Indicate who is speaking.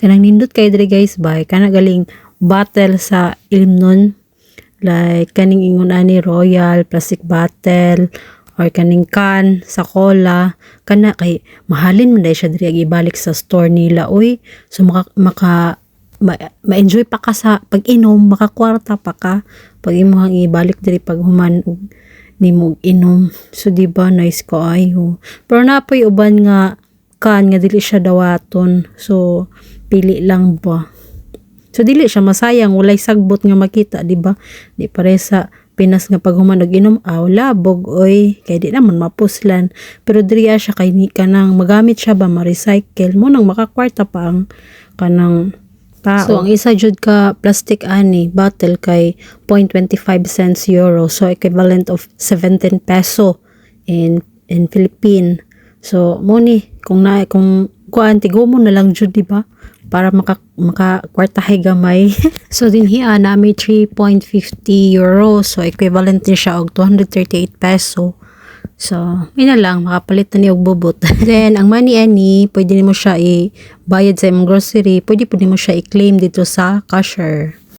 Speaker 1: Kanang nindot kay diri guys bay kana galing bottle sa Ilmnon, like kaning ingon ani Royal plastic bottle or kaning can sa cola kana kay mahalin man dai siya diri ibalik sa store nila oy. So ma-enjoy pa ka sa pag-inom, makakwarta pa ka pag imong ibalik diri pag human og nimo inom. So di ba nice kaayo. Pero napoy uban nga kan nga dili siya dawaton. So pili lang ba. So dili siya masayang, walay sagbot nga makita, di ba? Di pare sa Pinas nga pag human og inom labog oy kay di naman mapuslan. Pero diriya siya kay ni kanang magamit siya ba ma-recycle mo nang makakwarta pa ang kanang tao. So ang isa jud ka plastic ani bottle kay 0.25 cents euro, so equivalent of 17 peso in Philippine. So mo ni kung kuan tigo mo na lang jud di ba para makakwartahay gamay. So dinhi na may 3.50 euro, so equivalent din siya og 238 peso. So, ina lang, makapalit na niya og bubot. Then, ang money ani, pwede mo siya i-bayad sa imong grocery, pwede mo siya i-claim dito sa cashier.